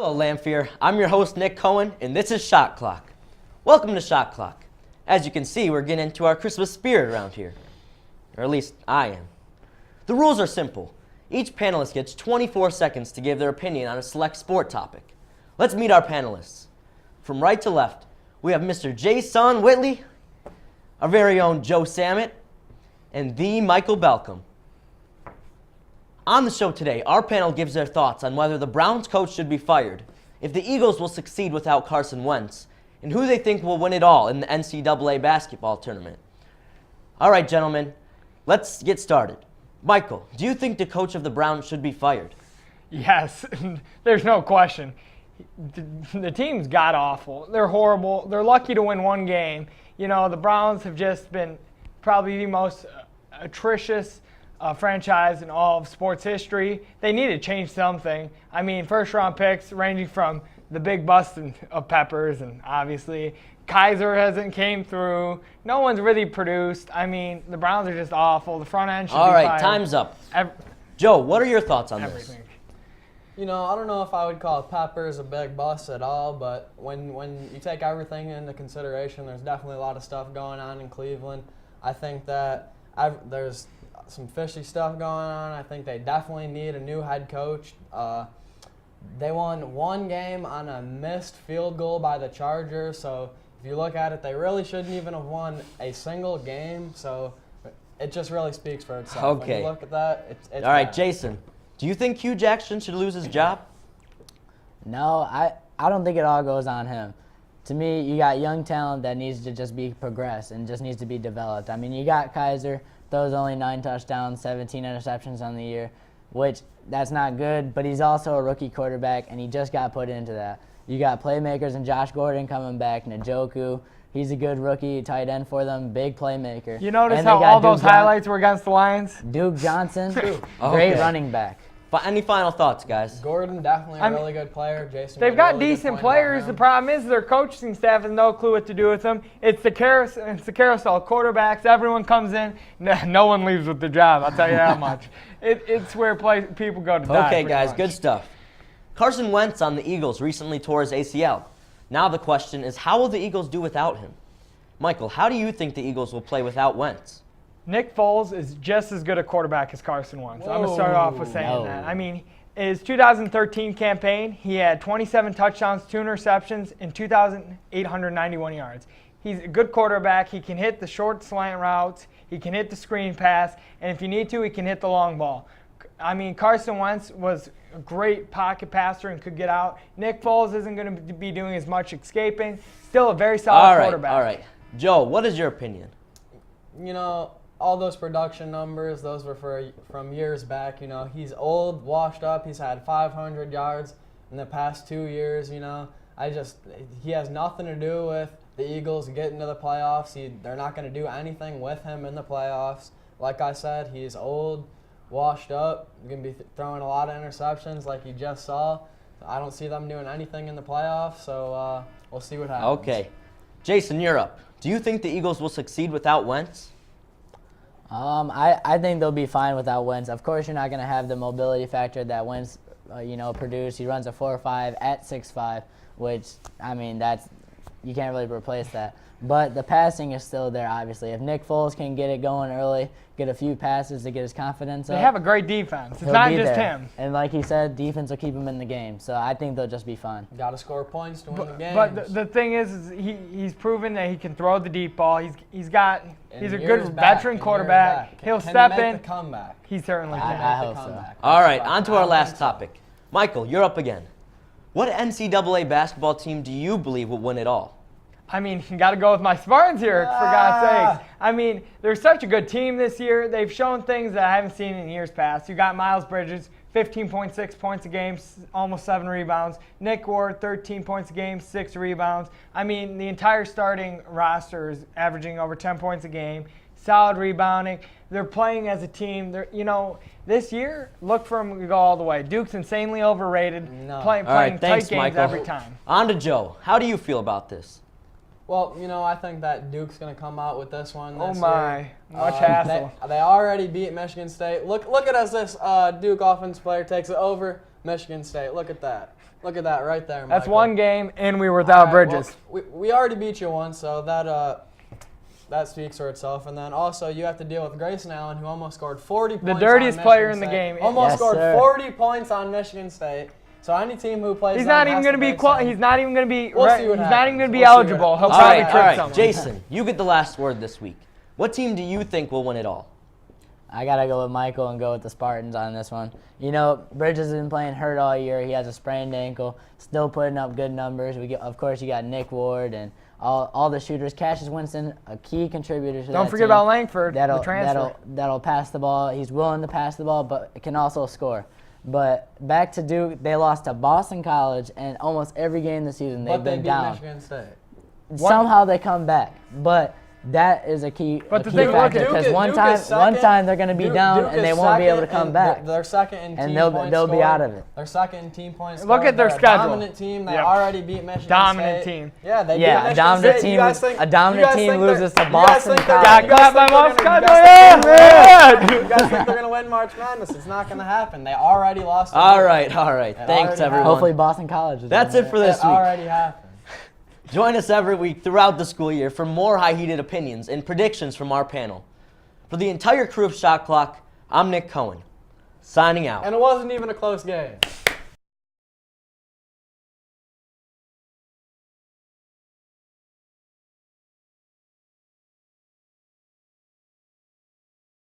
Hello, Lamphere. I'm your host, Nick Cohen, and this is Shot Clock. Welcome to Shot Clock. As you can see, we're getting into our Christmas spirit around here. Or at least I am. The rules are simple. Each panelist gets 24 seconds to give their opinion on a select sport topic. Let's meet our panelists. From right to left, we have Mr. Jason Whitley, our very own Joe Samet, and the Michael Balcom. On the show today, our panel gives their thoughts on whether the Browns coach should be fired, if the Eagles will succeed without Carson Wentz, and who they think will win it all in the NCAA Basketball tournament. All right, gentlemen, let's get started. Michael, do you think the coach of the Browns should be fired? Yes, there's no question. The team's god-awful. They're horrible. They're lucky to win one game. You know, the Browns have just been probably the most atrocious franchise in all of sports history. They need to change something. I mean, first-round picks ranging from the big bust of Peppers, and obviously Kaiser hasn't came through. No one's really produced. I mean, the Browns are just awful. The front end should be fired. All right, time's up. Joe, what are your thoughts on this? You know, I don't know if I would call Peppers a big bust at all, but when you take everything into consideration, there's definitely a lot of stuff going on in Cleveland. I think that there's some fishy stuff going on. I think they definitely need a new head coach. They won one game on a missed field goal by the Chargers, so if you look at it, they really shouldn't even have won a single game, so it just really speaks for itself. Okay. When you look at that, it's all right, bad. Jason, do you think Hugh Jackson should lose his job? No, I don't think it all goes on him. To me, you got young talent that needs to just be progressed and just needs to be developed. I mean, you got Kaiser, throws only 9 touchdowns, 17 interceptions on the year, which that's not good, but he's also a rookie quarterback, and he just got put into that. You got playmakers and Josh Gordon coming back, Njoku. He's a good rookie tight end for them, big playmaker. You notice and how all those Duke highlights were against the Lions? Duke Johnson, great Okay. running back. But any final thoughts, guys? Gordon, definitely a really good player. Jason, They've made a got really good decent point players. about The him. problem is their coaching staff has no clue what to do with them. It's the carousel quarterbacks. Everyone comes in. No one leaves with their job. I'll tell you that much. It's where people go to die. Okay, pretty guys, much. good stuff. Carson Wentz on the Eagles recently tore his ACL. Now the question is, how will the Eagles do without him? Michael, how do you think the Eagles will play without Wentz? Nick Foles is just as good a quarterback as Carson Wentz. I'm going to start off with saying No. that. I mean, his 2013 campaign, he had 27 touchdowns, 2 interceptions, and 2,891 yards. He's a good quarterback. He can hit the short slant routes. He can hit the screen pass. And if you need to, he can hit the long ball. I mean, Carson Wentz was a great pocket passer and could get out. Nick Foles isn't going to be doing as much escaping. Still a very solid quarterback. All right. Joe, what is your opinion? You know, all those production numbers, those were from years back. You know, he's old, washed up. He's had 500 yards in the past 2 years. You know, he has nothing to do with the Eagles getting to the playoffs. They're not going to do anything with him in the playoffs. Like I said, he's old, washed up. Going to be throwing a lot of interceptions like you just saw. I don't see them doing anything in the playoffs, so we'll see what happens. Okay. Jason, you're up. Do you think the Eagles will succeed without Wentz? I think they'll be fine without Wentz. Of course, you're not going to have the mobility factor that Wentz, produced. He runs a 4.5 at 6'5", which, I mean, you can't really replace that. But the passing is still there, obviously. If Nick Foles can get it going early, get a few passes to get his confidence up. They have a great defense. It's he'll not be just there. him. And like he said, defense will keep him in the game. So I think they'll just be fine. Got to score points to win the game. But the thing is he's proven that he can throw the deep ball. He's a good veteran quarterback. He'll step Can he in. make the comeback? He certainly I can. hope so. All right, on to our last topic. Michael, you're up again. What NCAA basketball team do you believe will win it all? I mean, you got to go with my Spartans here, for God's sakes. I mean, they're such a good team this year. They've shown things that I haven't seen in years past. You got Miles Bridges, 15.6 points a game, almost 7 rebounds. Nick Ward, 13 points a game, 6 rebounds. I mean, the entire starting roster is averaging over 10 points a game. Solid rebounding. They're playing as a team. This year, look for them to go all the way. Duke's insanely overrated, playing Thanks, tight games Michael. every time. On to Joe. How do you feel about this? Well, I think that Duke's going to come out with this one this Oh, my. year. Much hassle. They already beat Michigan State. Look at us, this Duke offense player takes it over Michigan State. Look at that. Look at that right there, That's Michael. one game, and we were All without right, Bridges. well, we already beat you once, so that speaks for itself. And then also you have to deal with Grayson Allen, who almost scored 40 points. dirtiest on player Michigan in the State. game. Almost Yes, scored sir. 40 points on Michigan State. So any team who plays He's them not has even to going to be face them. he's not even going to be We'll right, see what he's not even happens. going to be We'll see what eligible. He'll happens. All probably right, trick all right. someone. Jason, you get the last word this week. What team do you think will win it all? I got to go with Michael and go with the Spartans on this one. You know, Bridges has been playing hurt all year. He has a sprained ankle, still putting up good numbers. Of course, you got Nick Ward and all the shooters. Cassius Winston, a key contributor to that Don't forget team. about Langford, the transfer. That'll pass the ball. He's willing to pass the ball, but can also score. But back to Duke, they lost to Boston College, and almost every game this season they've But they been beat down. Michigan State. Somehow they come back, but that is a key, But a the key thing- look factor at because Duke one is time second. they're going to be Duke down is and they won't be able to second come in- back. They're second in And team they'll points be scored. out of it. They're second in team points Look scored. at their They're schedule. A dominant team. They Yep. already beat Michigan Dominant State. team. Yeah, they beat Yeah, Michigan a dominant State. You team. guys think- A dominant you guys team think loses they're- to you guys Boston think they're- College. Got you guys caught by think they're Moscow. gonna- Yeah, You guys think they're going to win March Madness? It's not going to happen. They already lost. to All Duke. right, all right. It Thanks, already everyone. Hopefully Boston College is That's in it for this It week. already happened. Join us every week throughout the school year for more high-heated opinions and predictions from our panel. For the entire crew of Shot Clock, I'm Nick Cohen, signing out. And it wasn't even a close game.